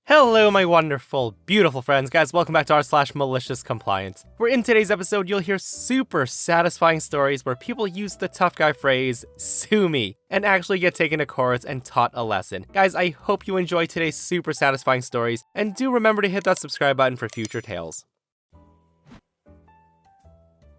Hello, my wonderful, beautiful friends. Guys, welcome back to r/MaliciousCompliance, where in today's episode, you'll hear super satisfying stories where people use the tough guy phrase, sue me, and actually get taken to court and taught a lesson. Guys, I hope you enjoy today's super satisfying stories, and do remember to hit that subscribe button for future tales.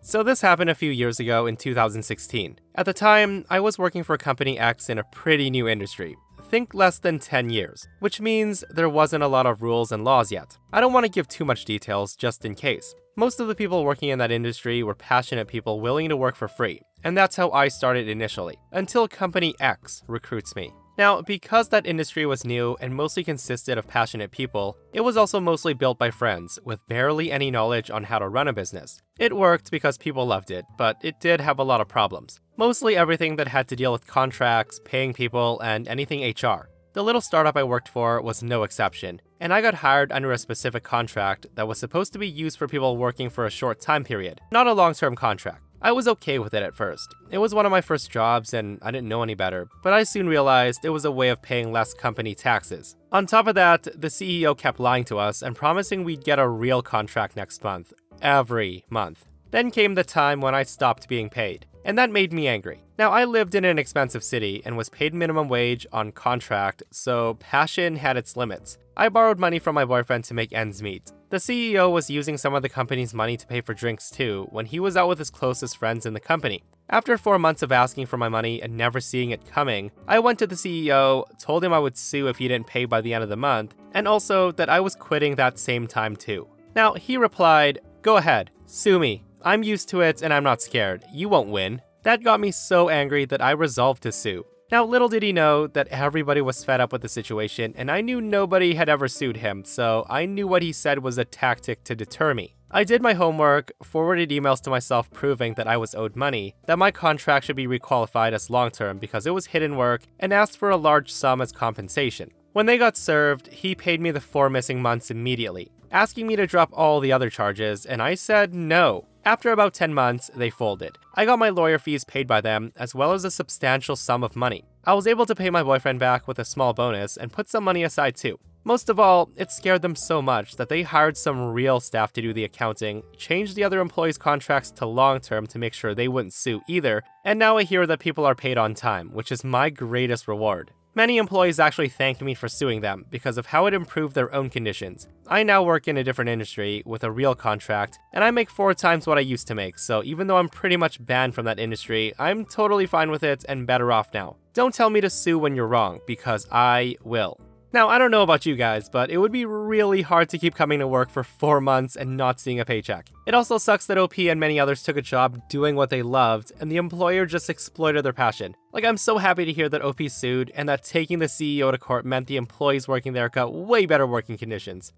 So this happened a few years ago in 2016. At the time, I was working for Company X in a pretty new industry. Think less than 10 years, which means there wasn't a lot of rules and laws yet. I don't want to give too much details just in case. Most of the people working in that industry were passionate people willing to work for free, and that's how I started initially, until Company X recruits me. Now, because that industry was new and mostly consisted of passionate people, it was also mostly built by friends with barely any knowledge on how to run a business. It worked because people loved it, but it did have a lot of problems. Mostly everything that had to deal with contracts, paying people, and anything HR. The little startup I worked for was no exception, and I got hired under a specific contract that was supposed to be used for people working for a short time period, not a long-term contract. I was okay with it at first. It was one of my first jobs and I didn't know any better, but I soon realized it was a way of paying less company taxes. On top of that, the CEO kept lying to us and promising we'd get a real contract next month. Every month. Then came the time when I stopped being paid, and that made me angry. Now, I lived in an expensive city and was paid minimum wage on contract, so passion had its limits. I borrowed money from my boyfriend to make ends meet. The CEO was using some of the company's money to pay for drinks too, when he was out with his closest friends in the company. After 4 months of asking for my money and never seeing it coming, I went to the CEO, told him I would sue if he didn't pay by the end of the month, and also that I was quitting that same time too. Now, he replied, "Go ahead, sue me. I'm used to it and I'm not scared. You won't win." That got me so angry that I resolved to sue. Now, little did he know that everybody was fed up with the situation, and I knew nobody had ever sued him, so I knew what he said was a tactic to deter me. I did my homework, forwarded emails to myself proving that I was owed money, that my contract should be requalified as long-term because it was hidden work, and asked for a large sum as compensation. When they got served, he paid me the 4 missing months immediately, asking me to drop all the other charges, and I said no. After about 10 months, they folded. I got my lawyer fees paid by them, as well as a substantial sum of money. I was able to pay my boyfriend back with a small bonus and put some money aside too. Most of all, it scared them so much that they hired some real staff to do the accounting, changed the other employees' contracts to long-term to make sure they wouldn't sue either, and now I hear that people are paid on time, which is my greatest reward. Many employees actually thanked me for suing them because of how it improved their own conditions. I now work in a different industry with a real contract, and I make 4 times what I used to make, so even though I'm pretty much banned from that industry, I'm totally fine with it and better off now. Don't tell me to sue when you're wrong, because I will. Now, I don't know about you guys, but it would be really hard to keep coming to work for 4 months and not seeing a paycheck. It also sucks that OP and many others took a job doing what they loved, and the employer just exploited their passion. Like, I'm so happy to hear that OP sued, and that taking the CEO to court meant the employees working there got way better working conditions.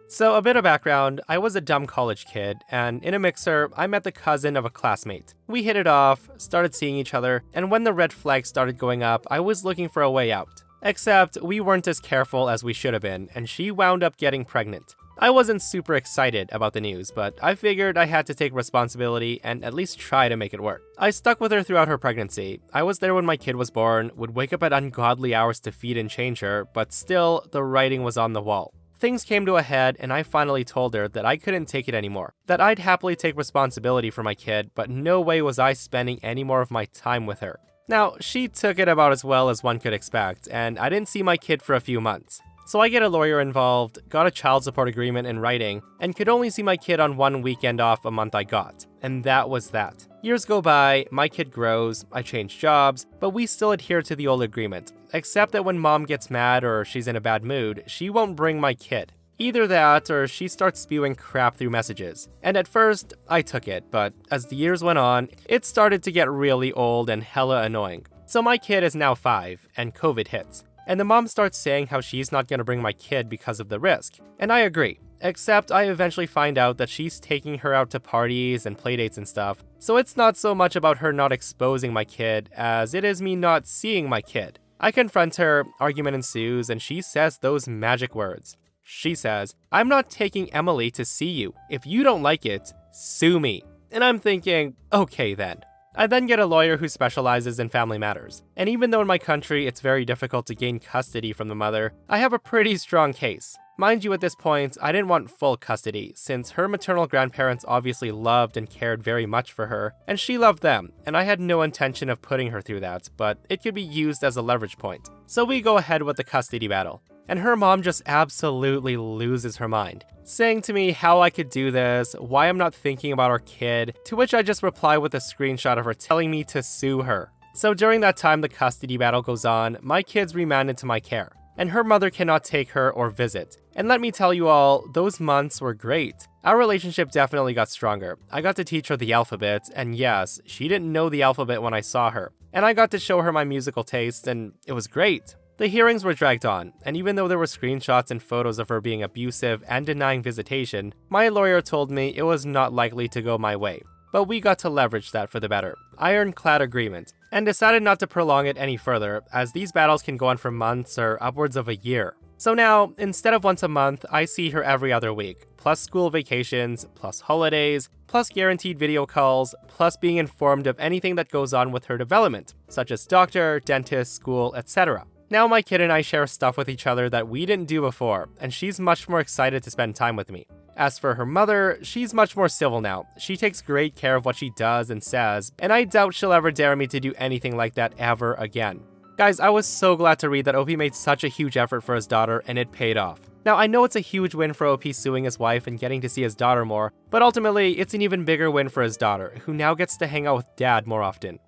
So, a bit of background, I was a dumb college kid, and in a mixer, I met the cousin of a classmate. We hit it off, started seeing each other, and when the red flags started going up, I was looking for a way out. Except, we weren't as careful as we should have been, and she wound up getting pregnant. I wasn't super excited about the news, but I figured I had to take responsibility and at least try to make it work. I stuck with her throughout her pregnancy. I was there when my kid was born, would wake up at ungodly hours to feed and change her, but still, the writing was on the wall. Things came to a head, and I finally told her that I couldn't take it anymore, that I'd happily take responsibility for my kid, but no way was I spending any more of my time with her. Now, she took it about as well as one could expect, and I didn't see my kid for a few months. So I get a lawyer involved, got a child support agreement in writing, and could only see my kid on 1 weekend off a month I got. And that was that. Years go by, my kid grows, I change jobs, but we still adhere to the old agreement. Except that when mom gets mad or she's in a bad mood, she won't bring my kid. Either that or she starts spewing crap through messages. And at first, I took it, but as the years went on, it started to get really old and hella annoying. So my kid is now 5, and COVID hits. And the mom starts saying how she's not gonna bring my kid because of the risk. And I agree. Except I eventually find out that she's taking her out to parties and playdates and stuff. So it's not so much about her not exposing my kid as it is me not seeing my kid. I confront her, argument ensues, and she says those magic words. She says, "I'm not taking Emily to see you. If you don't like it, sue me." And I'm thinking, okay then. I then get a lawyer who specializes in family matters. And even though in my country it's very difficult to gain custody from the mother, I have a pretty strong case. Mind you, at this point, I didn't want full custody, since her maternal grandparents obviously loved and cared very much for her, and she loved them, and I had no intention of putting her through that, but it could be used as a leverage point. So we go ahead with the custody battle. And her mom just absolutely loses her mind, saying to me how I could do this, why I'm not thinking about our kid, to which I just reply with a screenshot of her telling me to sue her. So during that time the custody battle goes on, my kid's remanded to my care, and her mother cannot take her or visit. And let me tell you all, those months were great. Our relationship definitely got stronger. I got to teach her the alphabet, and yes, she didn't know the alphabet when I saw her. And I got to show her my musical taste, and it was great. The hearings were dragged on, and even though there were screenshots and photos of her being abusive and denying visitation, my lawyer told me it was not likely to go my way. But we got to leverage that for the better, ironclad agreement, and decided not to prolong it any further, as these battles can go on for months or upwards of a year. So now, instead of once a month, I see her every other week, plus school vacations, plus holidays, plus guaranteed video calls, plus being informed of anything that goes on with her development, such as doctor, dentist, school, etc. Now my kid and I share stuff with each other that we didn't do before, and she's much more excited to spend time with me. As for her mother, she's much more civil now. She takes great care of what she does and says, and I doubt she'll ever dare me to do anything like that ever again. Guys, I was so glad to read that OP made such a huge effort for his daughter, and it paid off. Now, I know it's a huge win for OP suing his wife and getting to see his daughter more, but ultimately, it's an even bigger win for his daughter, who now gets to hang out with dad more often.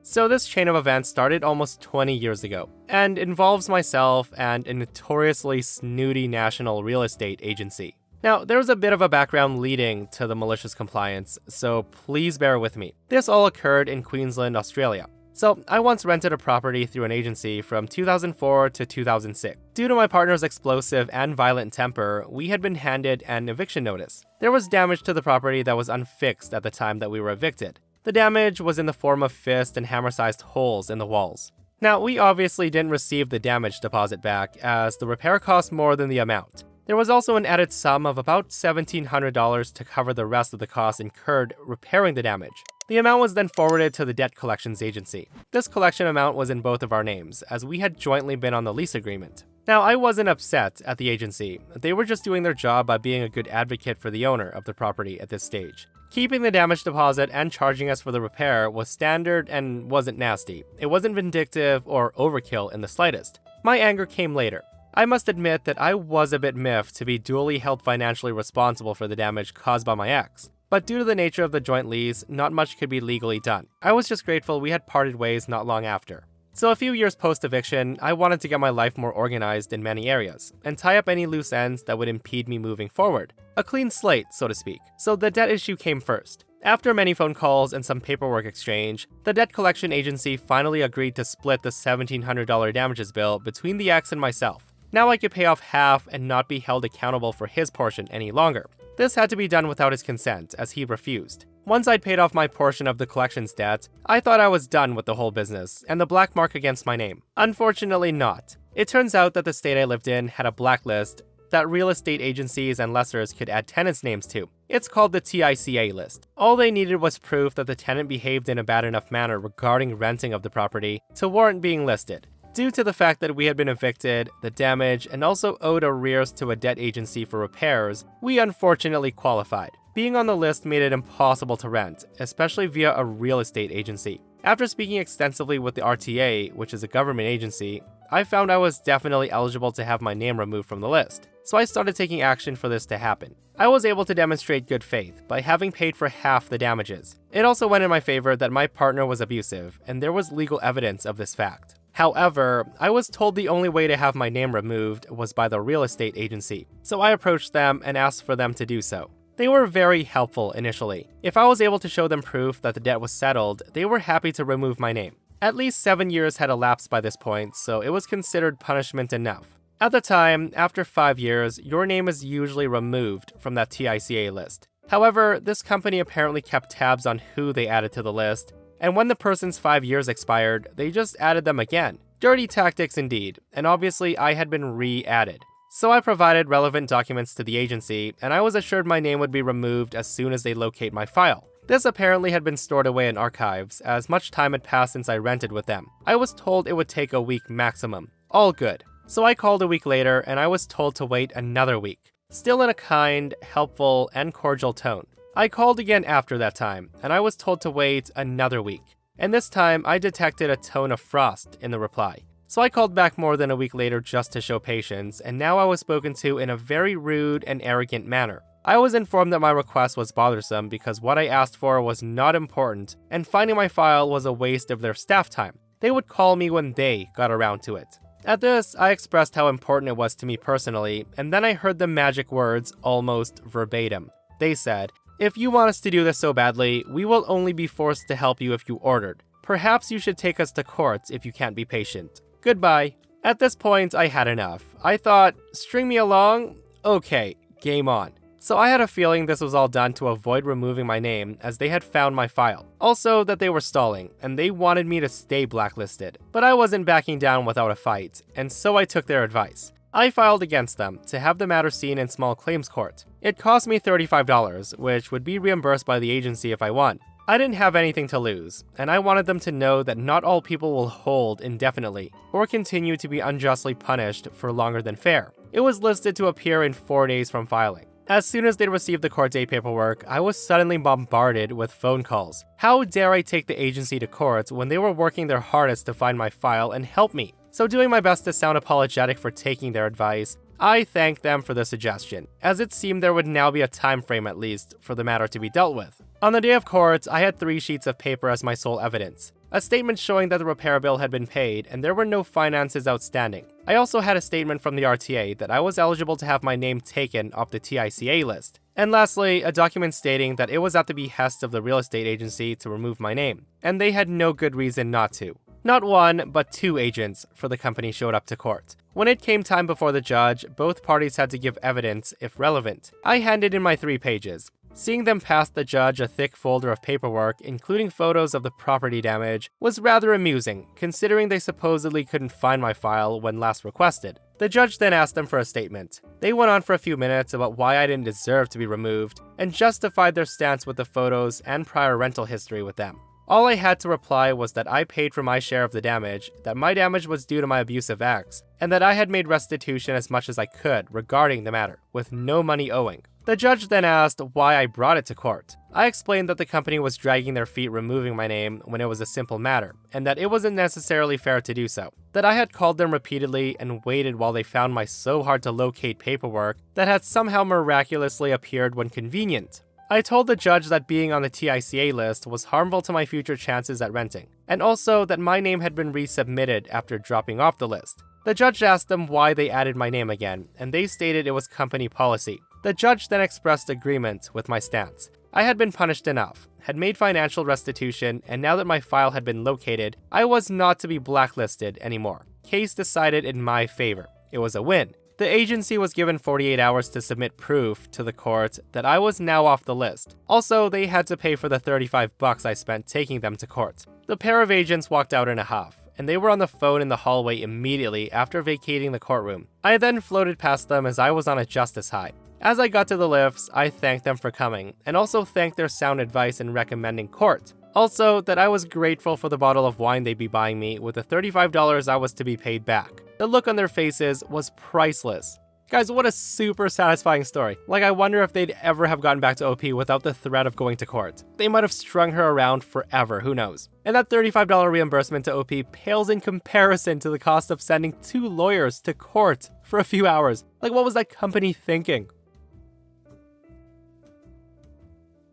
So this chain of events started almost 20 years ago, and involves myself and a notoriously snooty national real estate agency. Now, there's a bit of a background leading to the malicious compliance, so please bear with me. This all occurred in Queensland, Australia. So, I once rented a property through an agency from 2004 to 2006. Due to my partner's explosive and violent temper, we had been handed an eviction notice. There was damage to the property that was unfixed at the time that we were evicted. The damage was in the form of fist and hammer-sized holes in the walls. Now, we obviously didn't receive the damage deposit back, as the repair cost more than the amount. There was also an added sum of about $1,700 to cover the rest of the costs incurred repairing the damage. The amount was then forwarded to the debt collections agency. This collection amount was in both of our names, as we had jointly been on the lease agreement. Now, I wasn't upset at the agency. They were just doing their job by being a good advocate for the owner of the property at this stage. Keeping the damage deposit and charging us for the repair was standard and wasn't nasty. It wasn't vindictive or overkill in the slightest. My anger came later. I must admit that I was a bit miffed to be duly held financially responsible for the damage caused by my ex. But due to the nature of the joint lease, not much could be legally done. I was just grateful we had parted ways not long after. So a few years post-eviction, I wanted to get my life more organized in many areas, and tie up any loose ends that would impede me moving forward. A clean slate, so to speak. So the debt issue came first. After many phone calls and some paperwork exchange, the debt collection agency finally agreed to split the $1,700 damages bill between the ex and myself. Now I could pay off half and not be held accountable for his portion any longer. This had to be done without his consent, as he refused. Once I'd paid off my portion of the collections debt, I thought I was done with the whole business and the black mark against my name. Unfortunately not. It turns out that the state I lived in had a blacklist that real estate agencies and lessors could add tenants' names to. It's called the TICA list. All they needed was proof that the tenant behaved in a bad enough manner regarding renting of the property to warrant being listed. Due to the fact that we had been evicted, the damage, and also owed arrears to a debt agency for repairs, we unfortunately qualified. Being on the list made it impossible to rent, especially via a real estate agency. After speaking extensively with the RTA, which is a government agency, I found I was definitely eligible to have my name removed from the list, so I started taking action for this to happen. I was able to demonstrate good faith by having paid for half the damages. It also went in my favor that my partner was abusive, and there was legal evidence of this fact. However, I was told the only way to have my name removed was by the real estate agency, so I approached them and asked for them to do so. They were very helpful initially. If I was able to show them proof that the debt was settled, they were happy to remove my name. At least 7 years had elapsed by this point, so it was considered punishment enough. At the time, after 5 years, your name is usually removed from that TICA list. However, this company apparently kept tabs on who they added to the list, and when the person's 5 years expired, they just added them again. Dirty tactics indeed, and obviously I had been re-added. So I provided relevant documents to the agency, and I was assured my name would be removed as soon as they locate my file. This apparently had been stored away in archives, as much time had passed since I rented with them. I was told it would take a week maximum. All good. So I called a week later, and I was told to wait another week. Still in a kind, helpful, and cordial tone. I called again after that time, and I was told to wait another week. And this time, I detected a tone of frost in the reply. So I called back more than a week later just to show patience, and now I was spoken to in a very rude and arrogant manner. I was informed that my request was bothersome because what I asked for was not important, and finding my file was a waste of their staff time. They would call me when they got around to it. At this, I expressed how important it was to me personally, and then I heard the magic words almost verbatim. They said, "If you want us to do this so badly, we will only be forced to help you if you ordered. Perhaps you should take us to court if you can't be patient. Goodbye." At this point, I had enough. I thought, string me along? Okay, game on. So I had a feeling this was all done to avoid removing my name, as they had found my file. Also, that they were stalling, and they wanted me to stay blacklisted. But I wasn't backing down without a fight, and so I took their advice. I filed against them to have the matter seen in small claims court. It cost me $35, which would be reimbursed by the agency if I won. I didn't have anything to lose, and I wanted them to know that not all people will hold indefinitely, or continue to be unjustly punished for longer than fair. It was listed to appear in 4 days from filing. As soon as they received the court date paperwork, I was suddenly bombarded with phone calls. How dare I take the agency to court when they were working their hardest to find my file and help me? So doing my best to sound apologetic for taking their advice, I thanked them for the suggestion, as it seemed there would now be a time frame at least for the matter to be dealt with. On the day of court, I had 3 sheets of paper as my sole evidence. A statement showing that the repair bill had been paid and there were no finances outstanding. I also had a statement from the RTA that I was eligible to have my name taken off the TICA list. And lastly, a document stating that it was at the behest of the real estate agency to remove my name, and they had no good reason not to. Not 1, but 2 agents for the company showed up to court. When it came time before the judge, both parties had to give evidence if relevant. I handed in my 3 pages. Seeing them pass the judge a thick folder of paperwork, including photos of the property damage, was rather amusing, considering they supposedly couldn't find my file when last requested. The judge then asked them for a statement. They went on for a few minutes about why I didn't deserve to be removed, and justified their stance with the photos and prior rental history with them. All I had to reply was that I paid for my share of the damage, that my damage was due to my abusive ex, and that I had made restitution as much as I could regarding the matter, with no money owing. The judge then asked why I brought it to court. I explained that the company was dragging their feet removing my name when it was a simple matter, and that it wasn't necessarily fair to do so. That I had called them repeatedly and waited while they found my so hard to locate paperwork that had somehow miraculously appeared when convenient. I told the judge that being on the TICA list was harmful to my future chances at renting, and also that my name had been resubmitted after dropping off the list. The judge asked them why they added my name again, and they stated it was company policy. The judge then expressed agreement with my stance. I had been punished enough, had made financial restitution, and now that my file had been located, I was not to be blacklisted anymore. Case decided in my favor. It was a win. The agency was given 48 hours to submit proof to the court that I was now off the list. Also, they had to pay for the $35 I spent taking them to court. The pair of agents walked out in a huff, and they were on the phone in the hallway immediately after vacating the courtroom. I then floated past them as I was on a justice high. As I got to the lifts, I thanked them for coming, and also thanked their sound advice in recommending court. Also, that I was grateful for the bottle of wine they'd be buying me with the $35 I was to be paid back. The look on their faces was priceless. Guys, what a super satisfying story. Like, I wonder if they'd ever have gotten back to OP without the threat of going to court. They might have strung her around forever, who knows. And that $35 reimbursement to OP pales in comparison to the cost of sending 2 lawyers to court for a few hours. Like, what was that company thinking?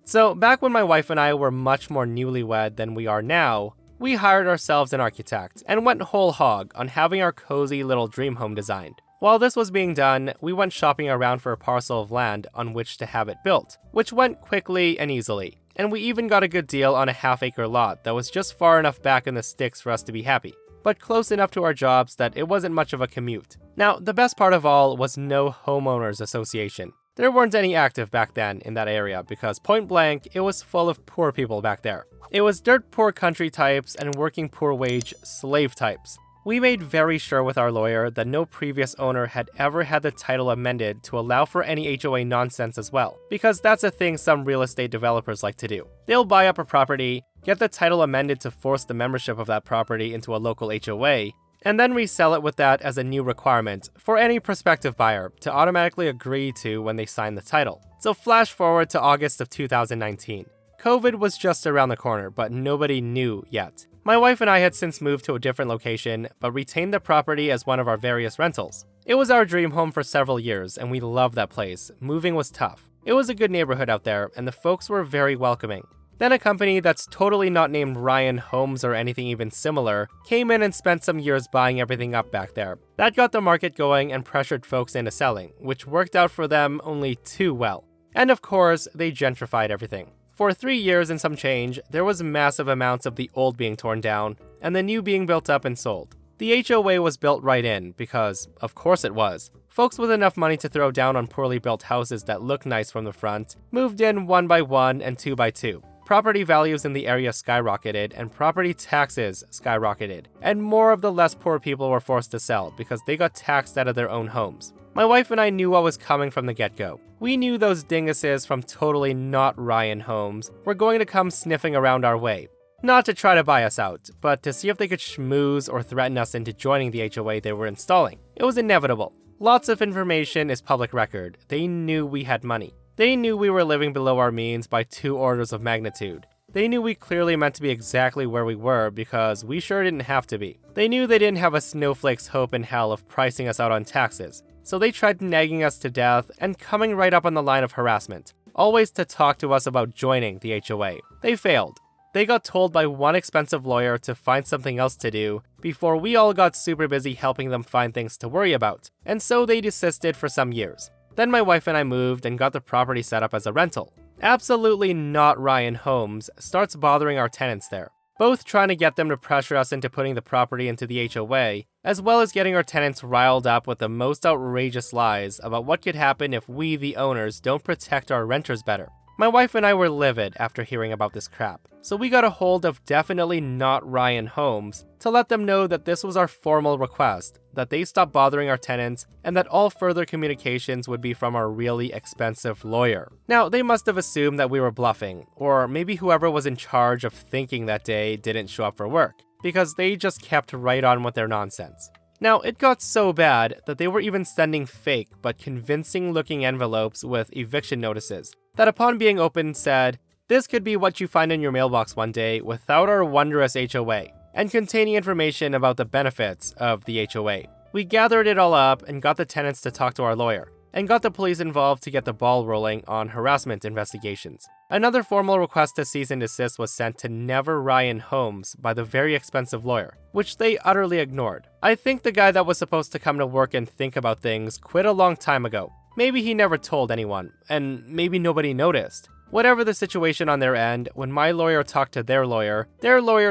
So, back when my wife and I were much more newlywed than we are now, we hired ourselves an architect and went whole hog on having our cozy little dream home designed. While this was being done, we went shopping around for a parcel of land on which to have it built, which went quickly and easily. And we even got a good deal on a half-acre lot that was just far enough back in the sticks for us to be happy, but close enough to our jobs that it wasn't much of a commute. Now, the best part of all was no homeowners association. There weren't any active back then in that area because point blank, it was full of poor people back there. It was dirt poor country types and working poor wage slave types. We made very sure with our lawyer that no previous owner had ever had the title amended to allow for any HOA nonsense as well, because that's a thing some real estate developers like to do. They'll buy up a property, get the title amended to force the membership of that property into a local HOA, and then resell it with that as a new requirement for any prospective buyer to automatically agree to when they sign the title. So flash forward to August of 2019. COVID was just around the corner, but nobody knew yet. My wife and I had since moved to a different location, but retained the property as one of our various rentals. It was our dream home for several years, and we loved that place. Moving was tough. It was a good neighborhood out there, and the folks were very welcoming. Then a company that's totally not named Ryan Homes or anything even similar came in and spent some years buying everything up back there. That got the market going and pressured folks into selling, which worked out for them only too well. And of course, they gentrified everything. For 3 years and some change, there was massive amounts of the old being torn down, and the new being built up and sold. The HOA was built right in, because of course it was. Folks with enough money to throw down on poorly built houses that look nice from the front moved in 1 by 1 and 2 by 2. Property values in the area skyrocketed, and property taxes skyrocketed, and more of the less poor people were forced to sell because they got taxed out of their own homes. My wife and I knew what was coming from the get-go. We knew those dinguses from totally not Ryan Homes were going to come sniffing around our way. Not to try to buy us out, but to see if they could schmooze or threaten us into joining the HOA they were installing. It was inevitable. Lots of information is public record. They knew we had money. They knew we were living below our means by 2 orders of magnitude. They knew we clearly meant to be exactly where we were because we sure didn't have to be. They knew they didn't have a snowflake's hope in hell of pricing us out on taxes. So they tried nagging us to death and coming right up on the line of harassment, always to talk to us about joining the HOA. They failed. They got told by one expensive lawyer to find something else to do before we all got super busy helping them find things to worry about, and so they desisted for some years. Then my wife and I moved and got the property set up as a rental. Absolutely not Ryan Homes starts bothering our tenants there, both trying to get them to pressure us into putting the property into the HOA, as well as getting our tenants riled up with the most outrageous lies about what could happen if we, the owners, don't protect our renters better. My wife and I were livid after hearing about this crap, so we got a hold of definitely not Ryan Homes to let them know that this was our formal request, that they stop bothering our tenants, and that all further communications would be from our really expensive lawyer. Now, they must have assumed that we were bluffing, or maybe whoever was in charge of thinking that day didn't show up for work, because they just kept right on with their nonsense. Now, it got so bad that they were even sending fake but convincing looking envelopes with eviction notices that upon being opened said, "This could be what you find in your mailbox one day without our wondrous HOA," and containing information about the benefits of the HOA. We gathered it all up and got the tenants to talk to our lawyer, and got the police involved to get the ball rolling on harassment investigations. Another formal request to cease and desist was sent to Never Ryan Homes by the very expensive lawyer, which they utterly ignored. I think the guy that was supposed to come to work and think about things quit a long time ago. Maybe he never told anyone, and maybe nobody noticed. Whatever the situation on their end, when my lawyer talked to their lawyer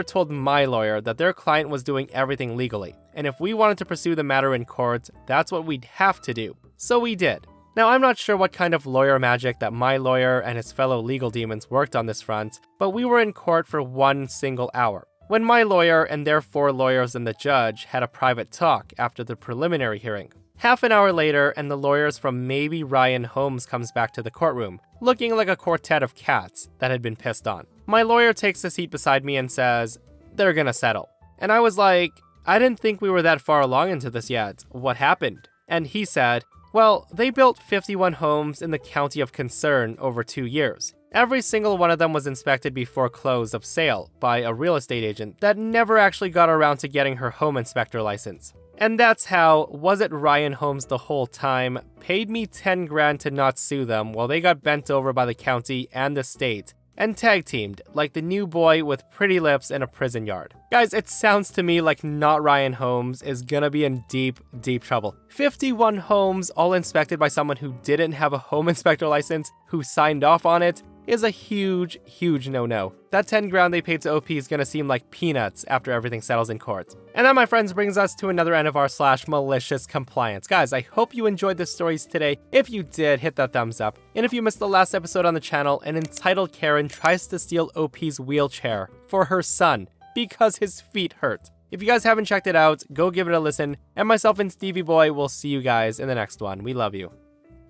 told my lawyer that their client was doing everything legally, and if we wanted to pursue the matter in court, that's what we'd have to do. So we did. Now, I'm not sure what kind of lawyer magic that my lawyer and his fellow legal demons worked on this front, but we were in court for 1 single hour, when my lawyer and their 4 lawyers and the judge had a private talk after the preliminary hearing. Half an hour later, and the lawyers from maybe Ryan Homes comes back to the courtroom, looking like a quartet of cats that had been pissed on. My lawyer takes a seat beside me and says, "They're gonna settle." And I was like, "I didn't think we were that far along into this yet. What happened?" And he said, "Well, they built 51 homes in the county of concern over 2 years. Every single one of them was inspected before close of sale by a real estate agent that never actually got around to getting her home inspector license. And that's how Was It Ryan Homes the whole time paid me 10 grand to not sue them while they got bent over by the county and the state and tag teamed like the new boy with pretty lips in a prison yard." Guys, it sounds to me like not Ryan Homes is gonna be in deep, deep trouble. 51 homes all inspected by someone who didn't have a home inspector license, who signed off on it, is a huge, huge no-no. That 10 grand they paid to OP is gonna seem like peanuts after everything settles in court. And that, my friends, brings us to another end of our /malicious_compliance. Guys, I hope you enjoyed the stories today. If you did, hit that thumbs up. And if you missed the last episode on the channel, an entitled Karen tries to steal OP's wheelchair for her son because his feet hurt. If you guys haven't checked it out, go give it a listen, and myself and Stevie Boy will see you guys in the next one. We love you.